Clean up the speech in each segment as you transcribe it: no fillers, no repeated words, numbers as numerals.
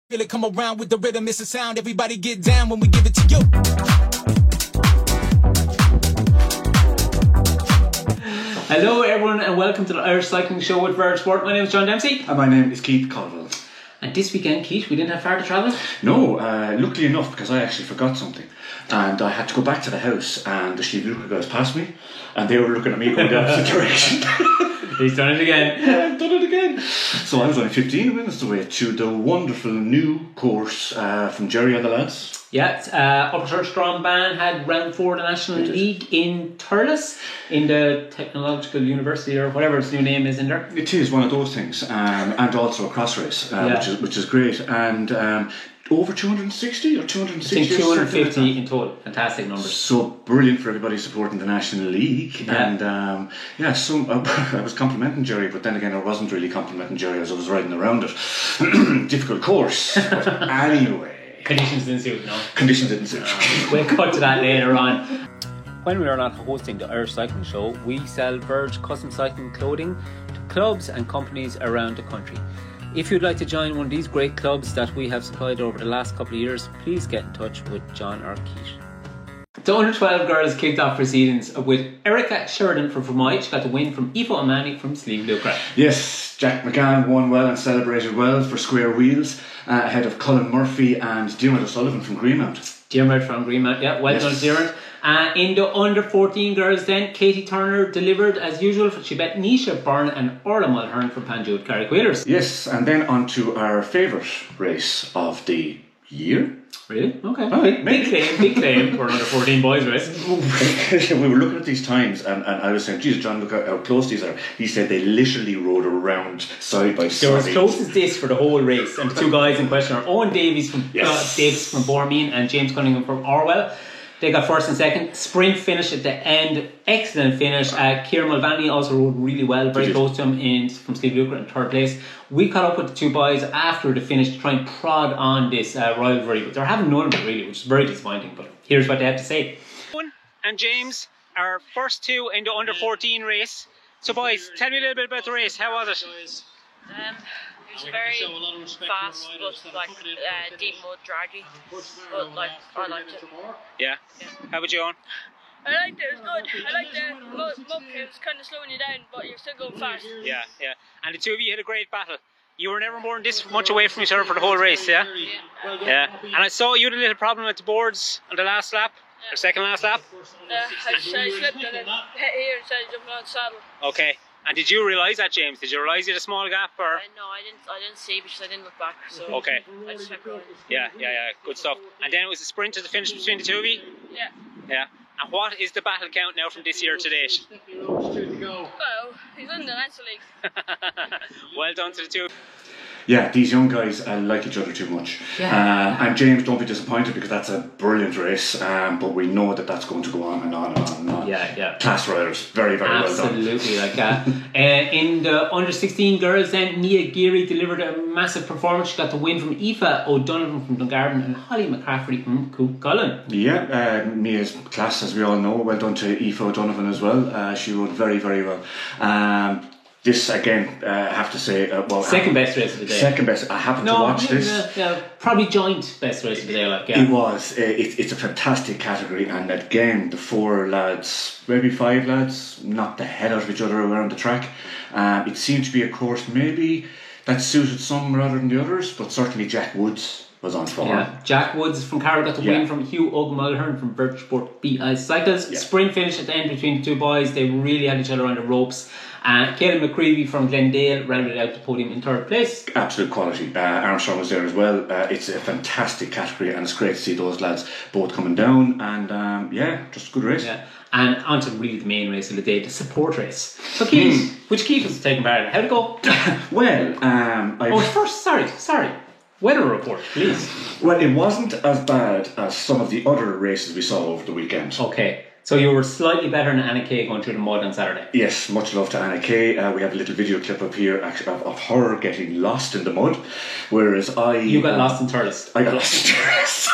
Feel it come around with the rhythm, it's a sound. Everybody get down when we give it to you. Hello everyone and welcome to the Irish Cycling Show with Verge Sport. My name is John Dempsey. And my name is Keith Colville. And this weekend, Keith, we didn't have far to travel? No, luckily enough, because I actually forgot something. And I had to go back to the house and the Steve Luca guys passed me and they were looking at me going the opposite direction. He's done it again. Yeah, I've done it again. So I was only 15 minutes away to the wonderful new course from Jerry and the lads. Yeah, Upper Church Strongman had round 4 of the National League in Thurles, in the Technological University or whatever its new name is in there. It is one of those things, and also a cross race, which is great. And over 260 or 260? I think 250 in total. Fantastic numbers. So brilliant for everybody supporting the National League. Yeah. And so I was complimenting Jerry, but then again I wasn't really complimenting Jerry as I was riding around it. Difficult course, but anyway. Conditions didn't suit, no? Conditions didn't suit. We'll cut to that later on. When we are not hosting the Irish Cycling Show, we sell Verge custom cycling clothing to clubs and companies around the country. If you'd like to join one of these great clubs that we have supplied over the last couple of years, please get in touch with John or Keith. The under 12 girls kicked off proceedings with Erica Sheridan from Fermoy. She got the win from Aoife O'Mahony from Slieve Lucre. Yes, Jack McGann won well and celebrated well for Square Wheels, ahead of Colin Murphy and Diarmuid O'Sullivan from Greenmount. Diarmuid from Greenmount, yeah, well done, Diarmuid. In the under 14 girls then, Katie Turner delivered as usual. She bet Nisha Byrne and Orla Mulhern from Panjud Carrick-Wheelers. Yes, and then on to our favourite race of the year. Really? Okay. Oh, big claim for an under 14 boys race. We were looking at these times and I was saying, Jesus John, look how close these are. He said they literally rode around side by side. They were as close as this for the whole race, and the two guys in question are Owen Davies from Davis from Bormeen and James Cunningham from Orwell. They got first and second. Sprint finish at the end. Excellent finish. Kieran Mulvaney also rode really well. Very close to him from Steve Lucre in third place. We caught up with the two boys after the finish to try and prod on this rivalry. But they're having none of it really, which is very disappointing. But here's what they have to say. Owen and James are first two in the under 14 race. So boys, tell me a little bit about the race. How was it? It was very fast, but like deep mud, draggy. But like I liked it. Yeah. How about you, Owen? I liked it. It was good. I liked the mud. It was kind of slowing you down, but you're still going fast. Yeah. And the two of you had a great battle. You were never more than this much away from each other for the whole race, yeah? Yeah. And I saw you had a little problem with the boards on the last lap, or second last lap. Yeah, I slipped and then hit here instead of jumping on the saddle. Okay. And did you realise that, James? Did you realise you had a small gap, or? No, I didn't see because I didn't look back. So okay. I just kept going. Yeah. Good stuff. And then it was a sprint to the finish between the two of you? Yeah. And what is the battle count now from this year to date? Well, he's in the National League. Well done to the two. Yeah, these young guys like each other too much. Yeah. And James, don't be disappointed because that's a brilliant race. But we know that that's going to go on and on and on and on. Yeah. Class riders, very, very well done. Absolutely, like that. In the under 16 girls, then Nia Geary delivered a massive performance. She got the win from Aoife O'Donovan from Dungarvan and Holly McCaffrey from Coolcullen. Yeah, Nia's class, as we all know. Well done to Aoife O'Donovan as well. She rode very, very well. This again, I have to say, second best race of the day. Second best. I happened to watch this. Yeah, probably joint best race of the day. It was. It's a fantastic category, and again, the 4 lads, maybe 5 lads, knocked the head out of each other around the track. It seemed to be a course maybe that suited some rather than the others, but certainly Jack Woods was on form. Yeah, Jack Woods from Carroll got the win from Hugh Mulhern from Birchport BI Cycles. Sprint finish at the end between the two boys. They really had each other on the ropes. Caelan McCreevy from Glendale rounded out the podium in third place. Absolute quality. Armstrong was there as well. It's a fantastic category and it's great to see those lads both coming down and just a good race. Yeah. And on to really the main race of the day, the support race. So Keith, which Keith was taking part in? How'd it go? Well, first, sorry. Weather report, please. Well, it wasn't as bad as some of the other races we saw over the weekend. Okay. So you were slightly better than Anna Kay going through the mud on Saturday. Yes, much love to Anna Kay. We have a little video clip up here actually of her getting lost in the mud, whereas You got lost in Thurles. I got lost in Thurles.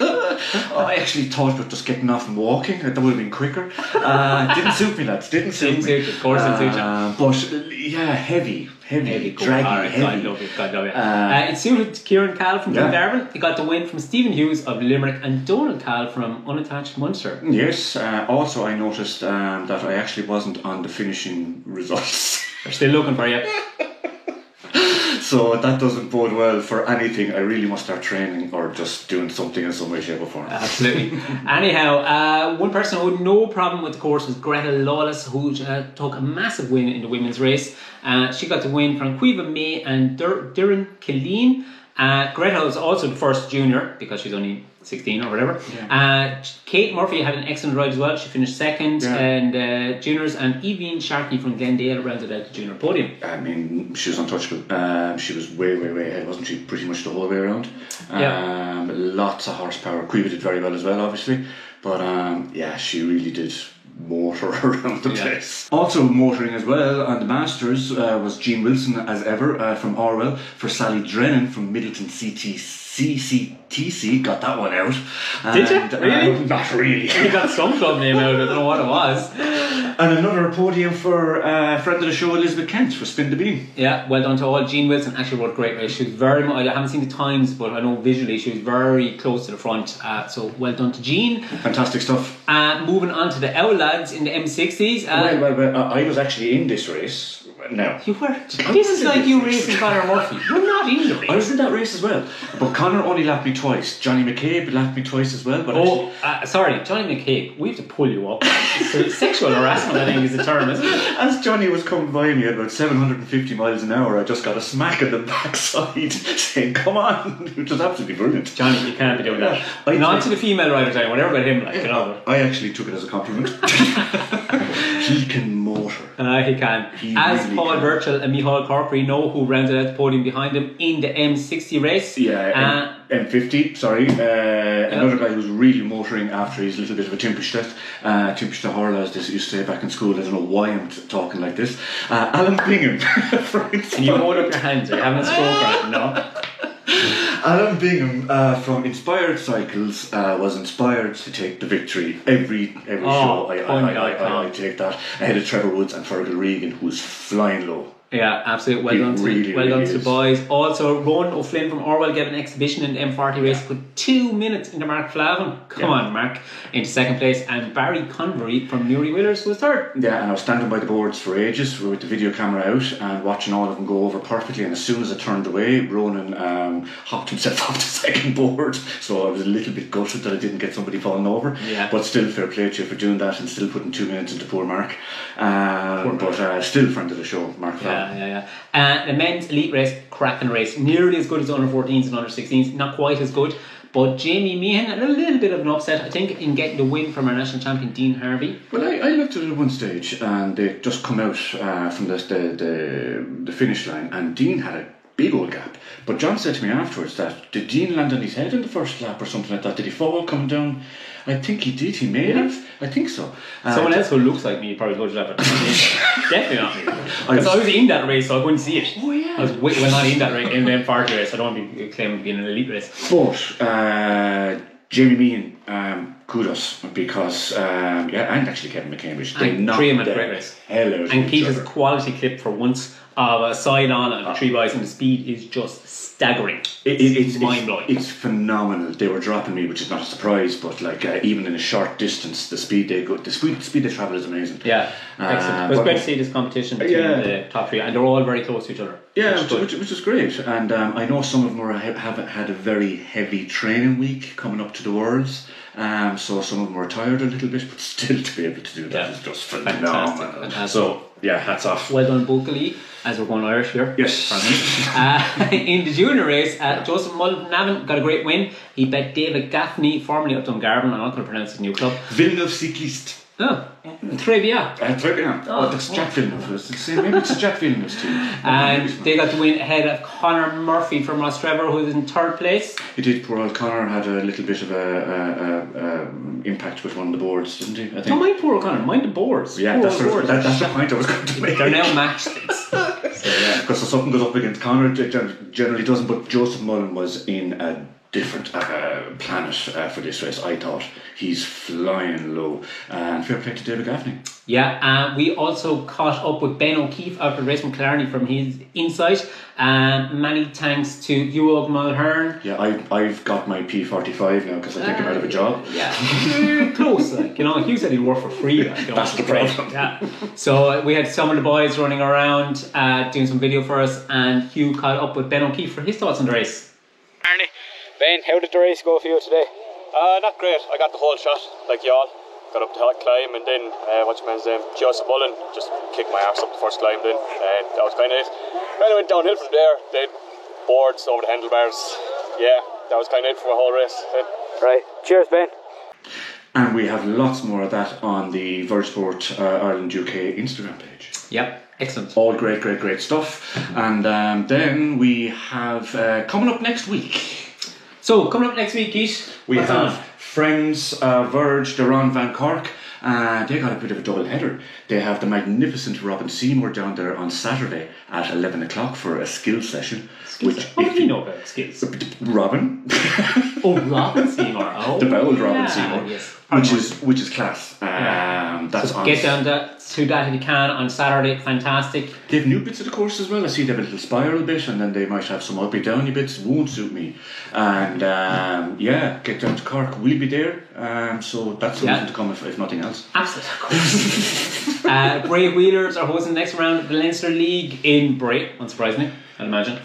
I actually thought about just getting off and walking. That would have been quicker. Didn't suit me, lads. Didn't suit me. Of course, didn't suit you. But yeah, heavy, draggy, Alright, heavy. God love it. It suited Kieran Cal from Dungarvan. He got the win from Stephen Hughes of Limerick and Donald Cal from Unattached Munster. Yes. Also, I noticed that I actually wasn't on the finishing results. They're still looking for you. So that doesn't bode well for anything. I really must start training or just doing something in some way, shape or form. Absolutely. Anyhow, one person who had no problem with the course was Greta Lawless, who took a massive win in the women's race. She got the win from Quiva May and Doireann Killeen. Greta was also the first junior because she's only 16 or whatever. Yeah. Kate Murphy had an excellent ride as well. She finished second, and juniors, and Evine Sharkey from Glendale rounded out the junior podium. I mean, she was untouchable. She was way ahead, wasn't she? Pretty much the whole way around. Lots of horsepower. Quiva did very well as well, obviously, but she really did motor around the place. Also motoring as well on the Masters was Jean Wilson as ever from Orwell, for Sally Drennan from Middleton CCTC. Got that one out. Did you? Really? Not really. You got some club name out, I don't know what it was. And another podium for friend of the show, Elizabeth Kent, for Spin the Bean. Yeah, well done to all. Jean Wilson actually rode a great race. She was very much, I haven't seen the times, but I know visually she was very close to the front. So well done to Jean. Fantastic stuff. Moving on to the Owl lads in the M60s. Well, I was actually in this race. No. You were. This is like you racing Conor Murphy. You're not in the race. I was in that race as well. But Conor only lapped me twice. Johnny McCabe lapped me twice as well. But sorry, Johnny McCabe, we have to pull you up. So sexual harassment, I think, is the term, isn't it? As Johnny was coming by me at about 750 miles an hour, I just got a smack in the backside saying, come on, which was absolutely brilliant. Johnny, you can't be doing that. Not to the female riders, whatever about him, you know. I actually took it as a compliment. He can motor. He can. As really Paul Burchell and Micheál Corkery know, who rounded out the podium behind him in the M60 race. Yeah, M50, sorry. Another guy who's really motoring after his little bit of a Timpiste Horla, as they used to say back in school. I don't know why I'm talking like this. Alan Bingham. Can you hold up your hands? Are you having a stroke right now? Alan Bingham from Inspired Cycles was inspired to take the victory every show. I take that ahead of Trevor Woods and Fergal Regan, who's flying low. Yeah, absolutely. Well done to the boys. Also, Ronan O'Flynn from Orwell gave an exhibition in the M40 race, put 2 minutes into Mark Flavin. Come on, Mark, into second place, and Barry Convery from Newry Willers was third. Yeah, and I was standing by the boards for ages with the video camera out and watching all of them go over perfectly. And as soon as I turned away, Ronan hopped himself off the second board. So I was a little bit gutted that I didn't get somebody falling over. Yeah. But still, fair play to you for doing that and still putting 2 minutes into poor Mark. But still friend of the show, Mark Flavin. The men's elite race, cracking race, nearly as good as the under 14s and under 16s, not quite as good, but Jamie Meehan had a little bit of an upset, I think, in getting the win from our national champion Dean Harvey. Well, I looked at it at one stage and they just come out from the finish line, and Dean had a big old gap, but John said to me afterwards that did Dean land on his head in the first lap or something like that? Did he fall coming down? I think he did. He may have. I think so. Someone else who looks like me probably told you that, but definitely not me. Because I was in that race, so I couldn't see it. Oh yeah. I was not in that race, in the M40 race. I don't want to be claiming to be in an elite race. But Jamie Meehan, kudos, because and actually Kevin McCambridge, they knocked him at a great race. Hell out. And Keith's quality clip for once of a side on and three boys, and the speed is just staggering. It's mind-blowing. It's phenomenal. They were dropping me, which is not a surprise, but like even in a short distance, the speed they travel is amazing. Yeah, excellent. It was great to see this competition between the top three, and they're all very close to each other. Yeah, which is great. And I know some of them have had a very heavy training week coming up to the Worlds. So some of them were tired a little bit, but still to be able to do that is just phenomenal. Fantastic. So yeah, hats off. Well done, Bulkley, as we're going Irish here. Yes. In the junior race, Joseph Mullen from Navan got a great win. He bet David Gaffney, formerly of Dungarvan, I'm not going to pronounce his new club. Villeneuve Cycliste. Oh, Trevia. That's Jack Villeneuve. Maybe it's Jack Villeneuve's team. And they got the win ahead of Conor Murphy from Ross Trevor, who was in third place. He did. Poor old Conor had a little bit of a impact with one of the boards, didn't he? I think. Don't mind poor Conor, mind the boards. Yeah, that's the point I was going to make. They're now matched. Because if something goes up against Conor, it generally doesn't. But Joseph Mullen was in a different planet for this race. I thought he's flying low, and fair play to David Gaffney. Yeah, we also caught up with Ben O'Keefe after the race from Killarney from his insight. Many thanks to Hugh Mulhern. Yeah, I've got my P45 now because I think I'm out of a job. Yeah, close. Like, you know, Hugh said he'd work for free. Like, you know, That's the problem. Yeah. So we had some of the boys running around doing some video for us, and Hugh caught up with Ben O'Keefe for his thoughts on the race. Arnie, Ben, how did the race go for you today? Not great. I got the whole shot, like y'all. Got up the hot climb, and then what's your man's name? Joseph Mullen just kicked my arse up the first climb then, and that was kind of it. Then I went downhill from there, then boards over the handlebars. Yeah, that was kind of it for the whole race. Right. Cheers, Ben. And we have lots more of that on the Virgsport Ireland UK Instagram page. Yep, excellent. All great stuff. And then we have coming up next week. So coming up next week, Keith, We what's have on? Friends, Verge, they're on Van Cork. They got a bit of a double header. They have the magnificent Robin Seymour down there on Saturday at 11 o'clock for a skill session. What do you know about skills? Robin. Robin Seymour. Oh, The bowled Robin Seymour. Yes. Which is class. That's So on. get down to that if you can on Saturday. Fantastic. They have new bits of the course as well. I see they have a little spiral bit, and then they might have some uppy downy bits. Won't suit me. And get down to Cork. We'll be there. So that's something to come if nothing else. Absolutely. Bray Wheelers are hosting the next round of the Leinster League in Bray, unsurprisingly, I'd imagine.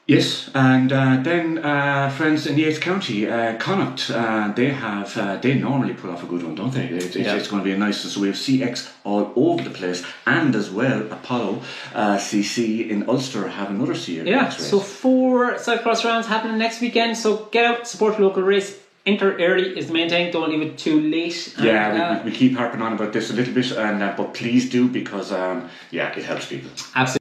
Yes, and then friends in the 8th County, Connacht, they normally pull off a good one, don't they? It's going to be a nice one. So we have CX all over the place, and as well Apollo CC in Ulster have another CX race. So 4 cyclocross rounds happening next weekend. So get out, support your local race. Enter early is the main thing. Don't leave it too late. Yeah, we keep harping on about this a little bit, and but please do, because it helps people. Absolutely.